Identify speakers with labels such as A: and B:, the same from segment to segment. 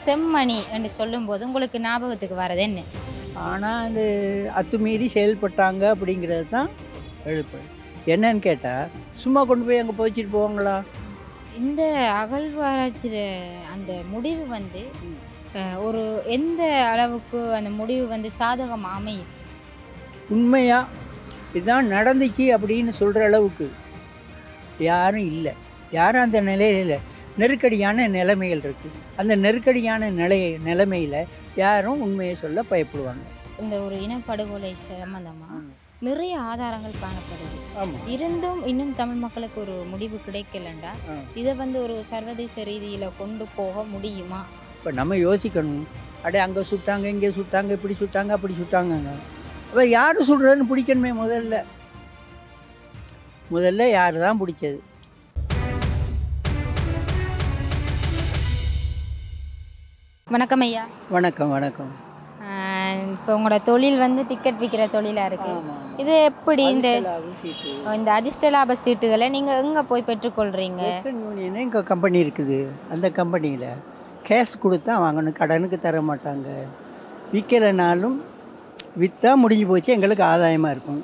A: செம்மணி என்று சொல்லும்போது உங்களுக்கு ஞாபகத்துக்கு வர்றது என்ன?
B: ஆனால் அந்த அத்துமீறி செயல்பட்டாங்க அப்படிங்கிறது தான் எழுப்பு. என்னன்னு கேட்டால் சும்மா கொண்டு போய் அங்கே புதைச்சிட்டு போவாங்களா?
A: இந்த அகழ்வாராய்ச்சியில் அந்த முடிவு வந்து ஒரு எந்த அளவுக்கு அந்த முடிவு வந்து சாதகமாக அமையும்?
B: உண்மையாக இதுதான் நடந்துச்சு அப்படின்னு சொல்கிற அளவுக்கு யாரும் இல்லை. யாரும் அந்த நிலையில் இல்லை. நெருக்கடியான நிலைமைகள் இருக்குது. அந்த நெருக்கடியான நிலைமையில் யாரும் உண்மையை சொல்ல பயப்படுவாங்க.
A: இந்த ஒரு இனப்படுகொலை சம்பந்தமாக நிறைய ஆதாரங்கள் காணப்படுது.
B: ஆமாம்.
A: இருந்தும் இன்னும் தமிழ் மக்களுக்கு ஒரு முடிவு கிடைக்கலண்டா இதை வந்து ஒரு சர்வதேச ரீதியில் கொண்டு போக முடியுமா?
B: இப்போ நம்ம யோசிக்கணும். அடே அங்கே சுட்டாங்க, இங்கே சுட்டாங்க, இப்படி சுட்டாங்க, அப்படி சுட்டாங்கங்க. அப்போ யார் சுடுறதுன்னு பிடிக்கணுமே. முதல்ல யார் தான் பிடிச்சது?
A: வணக்கம் ஐயா.
B: வணக்கம் வணக்கம்.
A: இப்போ உங்களோட தொழில் வந்து டிக்கெட் விற்கிற தொழிலாக இருக்குது. இது எப்படி இந்த அதிர்ஷ்ட லாப சீட்டுகளை நீங்கள் எங்கே போய் பெற்றுக்கொள்கிறீங்க?
B: வெஸ்டர்ன் யூனியன் எங்கள் கம்பெனி இருக்குது. அந்த கம்பெனியில் கேஷ் கொடுத்தா வாங்கணும், கடனுக்கு தர மாட்டாங்க. விற்கலைனாலும் விற்றா முடிஞ்சு போச்சு, எங்களுக்கு ஆதாயமாக இருக்கும்.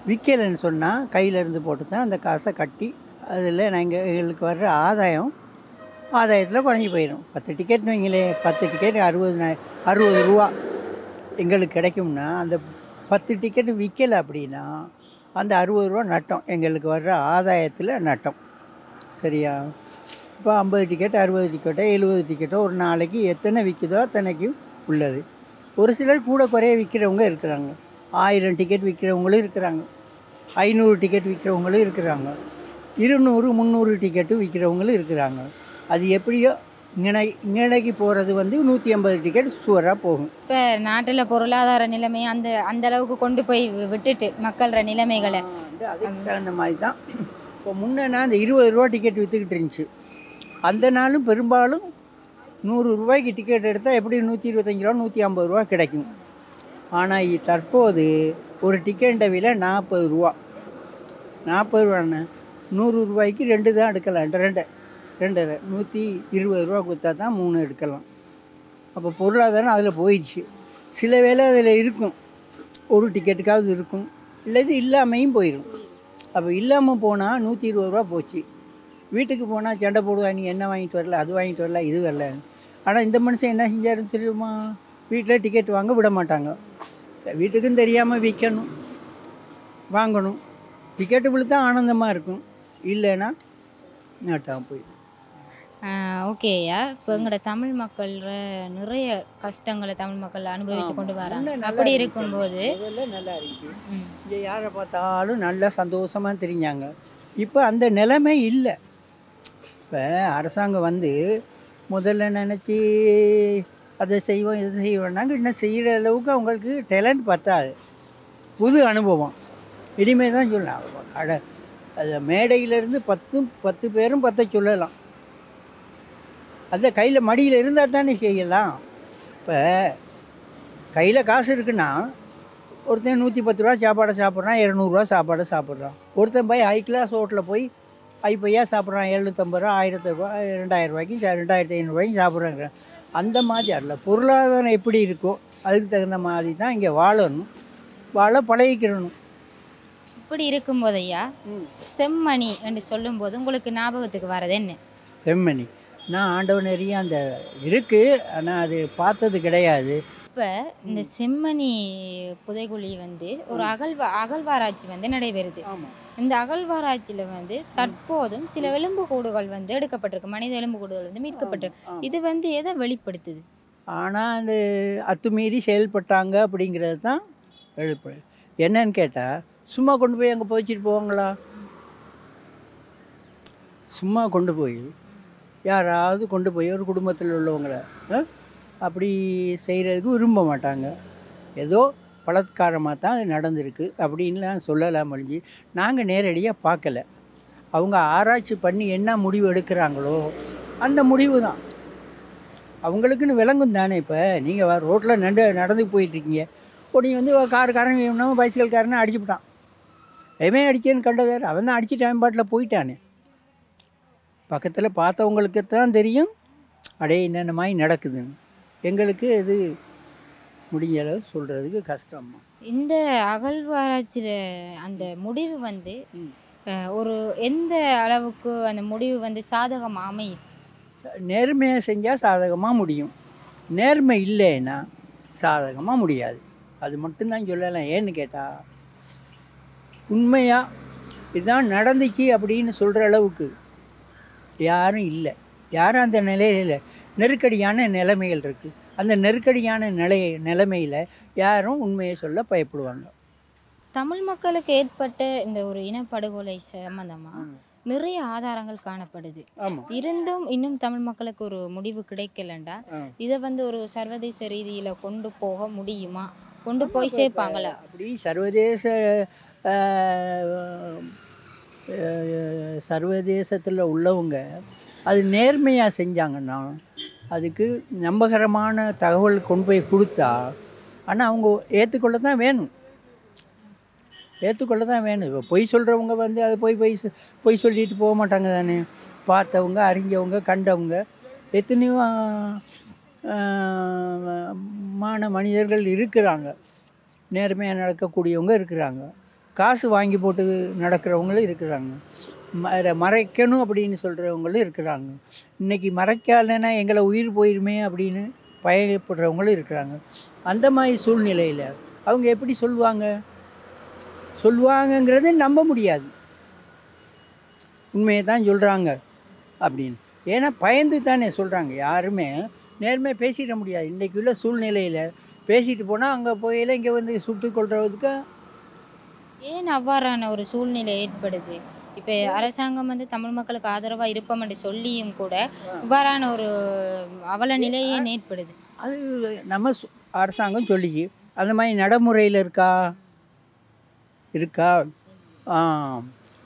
B: விற்கலைன்னு சொன்னால் கையிலேருந்து போட்டு தான் அந்த காசை கட்டி அதில் எங்களுக்கு வர்ற ஆதாயத்தில் குறைஞ்சி போயிடும். 10 டிக்கெட்னு வைங்களே, 10 டிக்கெட் 60 ரூபா எங்களுக்கு கிடைக்கும்னா அந்த 10 டிக்கெட்டு விற்கலை அப்படின்னா அந்த 60 ரூபா நட்டம், எங்களுக்கு வர்ற ஆதாயத்தில் நட்டம். சரியா? இப்போ 50 டிக்கெட் 60 டிக்கெட்டோ 70 டிக்கெட்டோ ஒரு நாளைக்கு எத்தனை விற்குதோ அத்தனைக்கும் உள்ளது. ஒரு சிலர் கூட குறைய விற்கிறவங்க இருக்கிறாங்க. 1000 டிக்கெட் விற்கிறவங்களும் இருக்கிறாங்க, 500 டிக்கெட் விற்கிறவங்களும் இருக்கிறாங்க, 200 300 டிக்கெட்டு விற்கிறவங்களும் இருக்கிறாங்க. அது எப்படியோ இங்கனைக்கு போகிறது வந்து 150 டிக்கெட் சுவராக போகும்.
A: இப்போ நாட்டில் பொருளாதார நிலைமை அந்த அளவுக்கு கொண்டு போய் விட்டுட்டு மக்களோட நிலைமைகளை
B: அதுக்கு தகுந்த மாதிரி தான். இப்போ முன்னே அந்த 20 ரூபா டிக்கெட் விற்றுக்கிட்டு இருந்துச்சு. அந்த நாளும் பெரும்பாலும் 100 ரூபாய்க்கு டிக்கெட் எடுத்தால் எப்படி 125 ரூபா 150 ரூபா கிடைக்கும். ஆனால் தற்போது ஒரு டிக்கெட்டை விலை 40 ரூபா. 40 ரூபான்னு 100 ரூபாய்க்கு 2 தான் எடுக்கலாம். 2 120 ரூபா கொடுத்தா தான் 3 எடுக்கலாம். அப்போ பொருளாதாரம் அதில் போயிடுச்சு. சில வேளை அதில் இருக்கும், ஒரு டிக்கெட்டுக்காவது இருக்கும், இல்லது இல்லாமையும் போயிடும். அப்போ இல்லாமல் போனால் 120 ரூபா போச்சு. வீட்டுக்கு போனால் சண்டை போடுவா, நீ என்ன வாங்கிட்டு வரல, அது வாங்கிட்டு வரல, இது வரல. ஆனால் இந்த மனுஷன் என்ன செஞ்சாருன்னு தெரியுமா? வீட்டில் டிக்கெட் வாங்க விட மாட்டாங்க. வீட்டுக்கும் தெரியாமல் விற்கணும், வாங்கணும். டிக்கெட்டு விழுத்தா ஆனந்தமாக இருக்கும், இல்லைன்னா நாட்டாக போயிடும்.
A: ஓகேயா. இப்போ எங்களோட தமிழ் மக்கள் நிறைய கஷ்டங்களை தமிழ் மக்கள் அனுபவித்து கொண்டு வராங்க. அப்படி இருக்கும்போது
B: நல்லா இருக்கு. இங்கே யாரை பார்த்தாலும் நல்லா சந்தோஷமாக தெரிஞ்சாங்க. இப்போ அந்த நிலைமை இல்லை. இப்போ அரசாங்கம் வந்து முதல்ல நினச்சி அதை செய்வோம் இதை செய்வோம்னாங்க. இன்னும் செய்கிற அளவுக்கு அவங்களுக்கு டேலண்ட் பத்தாது. புது அனுபவம் இனிமேல் தான் சொல்லலாம். அது மேடையிலேருந்து 10 பேரும் 10 சொல்லலாம். அதில் கையில் மடியில் இருந்தால் தானே செய்யலாம். இப்போ கையில் காசு இருக்குன்னா ஒருத்தன் 110 ரூபா சாப்பாடை சாப்பிட்றான், 200 ரூபா சாப்பாடை சாப்பிட்றான். ஒருத்தன் போய் ஹை கிளாஸ் ஹோட்டலில் போய் ஐப்பையாக சாப்பிட்றான், 750 ரூபா 1000 ரூபா 2000 ரூபாய்க்கும் 2500 ரூபாய்க்கும் சாப்பிட்றாங்க. அந்த மாதிரி அல்ல. பொருளாதாரம் எப்படி இருக்கோ அதுக்கு தகுந்த மாதிரி தான் இங்கே வாழ பழகிக்கிறணும்.
A: இப்படி இருக்கும்போது ஐயா, செம்மணி என்று சொல்லும்போது உங்களுக்கு ஞாபகத்துக்கு வர்றது என்ன?
B: செம்மணி நான் ஆண்டவன் நிறைய அந்த இருக்குது, ஆனால் அது பார்த்தது கிடையாது.
A: இப்போ இந்த செம்மணி புதைகுழி வந்து ஒரு அகழ்வாராய்ச்சி வந்து நடைபெறுது. இந்த அகழ்வாராய்ச்சியில் வந்து தற்போதும் சில எலும்புக்கூடுகள் வந்து எடுக்கப்பட்டிருக்கு, மனித எலும்புக்கூடுகள் வந்து மீட்கப்பட்டிருக்கு. இது வந்து எதை வெளிப்படுத்துது?
B: ஆனால் அந்த அத்துமீறி செயல்பட்டாங்க அப்படிங்கிறது தான் எழுப்பு. என்னன்னு கேட்டால் சும்மா கொண்டு போய் அங்கே புதைச்சிட்டு போவாங்களா? சும்மா கொண்டு போய் யாராவது கொண்டு போய் ஒரு குடும்பத்தில் உள்ளவங்கள அப்படி செய்கிறதுக்கு விரும்ப மாட்டாங்க. ஏதோ பலாத்காரமாக தான் அது நடந்திருக்கு அப்படின்லாம் சொல்லலாம் ஒழிஞ்சு நாங்கள் நேரடியாக பார்க்கல. அவங்க ஆராய்ச்சி பண்ணி என்ன முடிவு எடுக்கிறாங்களோ அந்த முடிவு தான் அவங்களுக்குன்னு விளங்கும் தானே. இப்போ நீங்கள் ரோட்டில் நடந்து போயிட்டுருக்கீங்க, உடனே வந்து காருக்காரன் வேணும்னா பைசைக்கிள்காரனை அடிச்சுவிட்டான். எவன் அடிச்சேன்னு கண்டதார், அவன் தான் அடிச்சுட்டு அவன் பாட்டில் போயிட்டானே. பக்கத்தில் பார்த்தவங்களுக்கு தான் தெரியும், அடே என்னென்ன மாதிரி நடக்குதுன்னு எங்களுக்கு இது முடிஞ்ச அளவு சொல்கிறதுக்கு கஷ்டம்மா.
A: இந்த அகழ்வாராய்ச்சியில் அந்த முடிவு வந்து ஒரு எந்த அளவுக்கு அந்த முடிவு வந்து சாதகமாக அமையும்?
B: நேர்மையாக செஞ்சால் சாதகமாக முடியும், நேர்மை இல்லைன்னா சாதகமாக முடியாது. அது மட்டும்தான் சொல்லலாம். ஏன்னு கேட்டால் உண்மையாக இதுதான் நடந்துச்சு அப்படின்னு சொல்கிற அளவுக்கு யாரும் இல்லை. யாரும் அந்த நிலையில் இல்லை. நெருக்கடியான நிலைமைகள் இருக்குது. அந்த நெருக்கடியான நிலைமையில் யாரும் உண்மையை சொல்ல பயப்படுவாங்க.
A: தமிழ் மக்களுக்கு ஏற்பட்ட இந்த ஒரு இனப்படுகொலை சம்பந்தமாக நிறைய ஆதாரங்கள் காணப்படுது. இருந்தும் இன்னும் தமிழ் மக்களுக்கு ஒரு முடிவு கிடைக்கலண்டா இதை வந்து ஒரு சர்வதேச ரீதியில் கொண்டு போக முடியுமா? கொண்டு போய் சேர்ப்பாங்களா?
B: அப்படி சர்வதேசத்தில் உள்ளவங்க அது நேர்மையாக செஞ்சாங்கன்னா அதுக்கு நம்பகரமான தகவல் கொண்டு போய் கொடுத்தா, ஆனால் அவங்க ஏற்றுக்கொள்ள தான் வேணும். இப்போ பொய் சொல்கிறவங்க வந்து அது பொய் சொல்லிட்டு போக மாட்டாங்க தானே. பார்த்தவங்க, அறிஞ்சவங்க, கண்டவங்க எத்தனையோ மனிதர்கள் இருக்கிறாங்க. நேர்மையாக நடக்கக்கூடியவங்க இருக்கிறாங்க. காசு வாங்கி போட்டு நடக்கிறவங்களும் இருக்கிறாங்க. மறைக்கணும் அப்படின்னு சொல்கிறவங்களும் இருக்கிறாங்க. இன்றைக்கி மறைக்கலைன்னா எங்களை உயிர் போயிருமே அப்படின்னு பயப்படுறவங்களும் இருக்கிறாங்க. அந்த மாதிரி சூழ்நிலையில் அவங்க எப்படி சொல்லுவாங்கங்கிறது நம்ப முடியாது. உண்மையை தான் சொல்கிறாங்க அப்படின்னு. ஏன்னா பயந்து தானே சொல்கிறாங்க. யாருமே நேர்மையாக பேசிட முடியாது. இன்றைக்கி உள்ள சூழ்நிலையில் பேசிட்டு போனால் அங்கே போயில இங்கே வந்து சுட்டு கொள்றதுக்கு
A: ஏன் அவ்வாறான ஒரு சூழ்நிலை ஏற்படுது? இப்போ அரசாங்கம் வந்து தமிழ் மக்களுக்கு ஆதரவாக இருப்போம் என்று சொல்லியும் கூட இவ்வாறான ஒரு அவல நிலையே ஏற்படுது.
B: அது நம்ம அரசாங்கம் சொல்லிச்சு. அந்த மாதிரி நடைமுறையில் இருக்கா?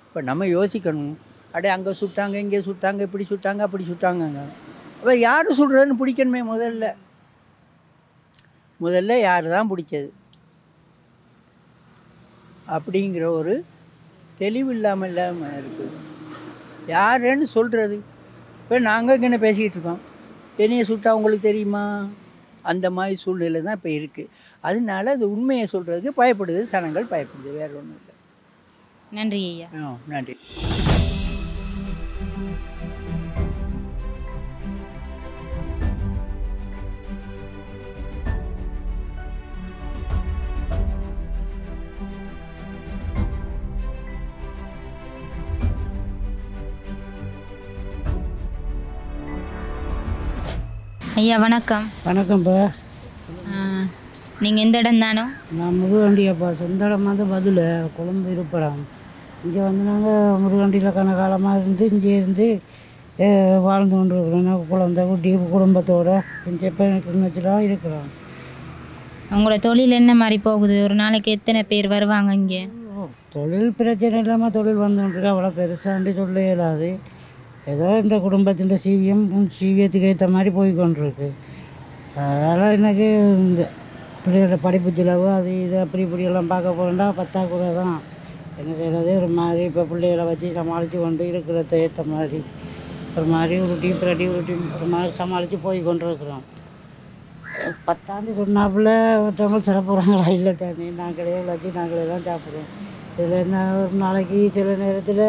B: இப்போ நம்ம யோசிக்கணும். அடே அங்கே சுட்டாங்க, இங்கே சுட்டாங்க, இப்படி சுட்டாங்க, அப்படி சுட்டாங்கங்க. அப்போ யார் சுடுறதுன்னு பிடிக்கணுமே. முதல்ல யார் தான் பிடிச்சது அப்படிங்கிற ஒரு தெளிவு இல்லாமல் இருக்குது. யாருன்னு சொல்கிறது? இப்போ நாங்கள் இங்கே பேசிக்கிட்டு இருக்கோம். என்னையை சுட்டா உங்களுக்கு தெரியுமா? அந்த மாதிரி சூழ்நிலை தான் இப்போ இருக்குது. அதனால அது உண்மையை சொல்கிறதுக்கு பயப்படுது, சனங்கள் பயப்படுது. வேறு ஒன்றும் இல்லை.
A: நன்றி ஐயா.
B: நன்றி.
A: ஐயா வணக்கம்.
C: வணக்கம்ப்பா.
A: நீங்கள் எந்த இடம் தானோ?
C: நான் முருகண்டியாப்பா. சொந்த இடம் வந்து பதில் கொழும்பு இருப்படம். இங்கே வந்து நாங்கள் முருகண்டியில் கனகாலமாக இங்கே வாழ்ந்து கொண்டு இருக்கிறோம். குழந்தை குட்டி குடும்பத்தோடு கிண்ணத்தில் இருக்கிறோம்.
A: உங்களோட தொழில் என்ன மாதிரி போகுது? ஒரு நாளைக்கு எத்தனை பேர் வருவாங்க இங்கே?
C: தொழில் பிரச்சனை இல்லாமல் தொழில் வந்து கொண்டிருக்கு. அவ்வளோ பெருசாண்டி சொல்ல இயலாது. ஏதோ இந்த குடும்பத்தின் சீவியத்துக்கு ஏற்ற மாதிரி போய்கொண்டிருக்கு. அதனால் எனக்கு இந்த பிள்ளைகளோட படிப்பு செலவு அது இது அப்படி இப்படியெல்லாம் பார்க்க போகிறேன்டா பத்தாக்குறை தான். என்ன செய்கிறது? ஒரு மாதிரி இப்போ பிள்ளைகளை வச்சு சமாளித்து கொண்டு இருக்கிறத ஏற்ற மாதிரி ஒரு மாதிரி உருட்டி ஒரு மாதிரி சமாளித்து போய் கொண்டு இருக்கிறோம். 10 ஆண்டு சொன்னாப்புல ஒருத்தவங்க சில போகிறாங்களா? இல்லை தானே. நாங்களே வச்சு நாங்களே தான் சாப்பிடுவோம். இதில் என்ன ஒரு நாளைக்கு சில நேரத்தில்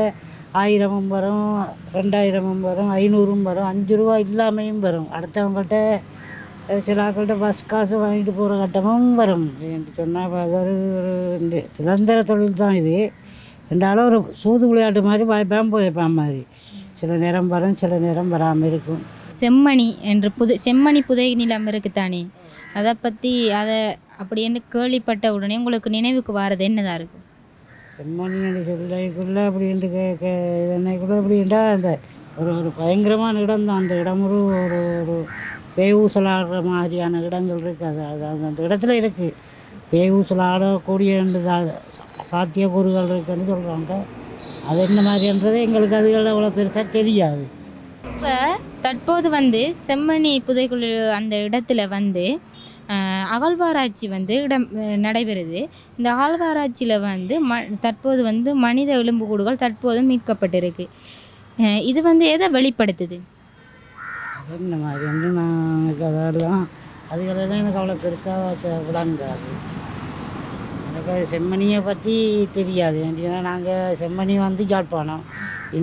C: 1000 வரும், 2000 வரும், 500 வரும், 5 ரூபா இல்லாமையும் வரும். அடுத்தவங்கள்ட்ட சில ஆட்கள்கிட்ட பஸ் காசு வாங்கிட்டு போகிற கட்டமும் வரும். என்று சொன்னால் அது ஒரு நிரந்தர தொழில் தான் இது. ரெண்டாலும் ஒரு சூது விளையாட்டு மாதிரி போய்ப்பான் மாதிரி. சில நேரம் வரும், சில நேரம் வராமல் இருக்கும்.
A: செம்மணி என்று செம்மணி புதை நிலம் இருக்குத்தானே, அதை பற்றி அப்படி என்று கேள்விப்பட்ட உடனே உங்களுக்கு நினைவுக்கு வாரது என்னதான் இருக்குது?
C: செம்மணி சொல்லிக்குள்ளே அப்படின்ட்டு இதனைக்குள்ளே அப்படின்ட்டா அந்த ஒரு பயங்கரமான இடம் தான். அந்த இடம் ஒரு பேய் ஊசலாடுற மாதிரியான இடங்கள் இருக்குது. அது அந்த இடத்துல இருக்குது. பேய் ஊசலாடக்கூடிய சாத்தியக்கூறுகள் இருக்குன்னு சொல்கிறாங்க. அது என்ன மாதிரின்றது எங்களுக்கு அதுகள் அவ்வளோ பெருசாக தெரியாது.
A: இப்போ தற்போது செம்மணி புதைக்குழு அந்த இடத்துல அகழ்வாராய்ச்சி நடைபெறுது. இந்த அகழ்வாராய்ச்சியில் தற்போது மனித எலும்புக்கூடுகள் தற்போது மீட்கப்பட்டிருக்கு. இது எதை வெளிப்படுத்துது?
C: இந்த மாதிரி வந்து நான் அதெல்லாம் அதுகளெல்லாம் எனக்கு அவ்வளோ பெருசாக விளங்காது. எனக்கு அது செம்மணியை பற்றி தெரியாது. ஏன்னா நாங்கள் செம்மணி வந்து யாழ்ப்பாணம்,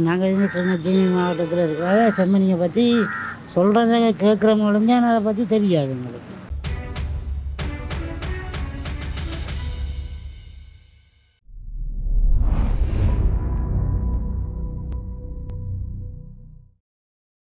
C: நாங்கள் இருந்து கிளிநொச்சி மாவட்டத்தில் இருக்கிற செம்மணியை பற்றி சொல்கிறத கேட்குறவங்களுங்க அதை பற்றி தெரியாது எங்களுக்கு.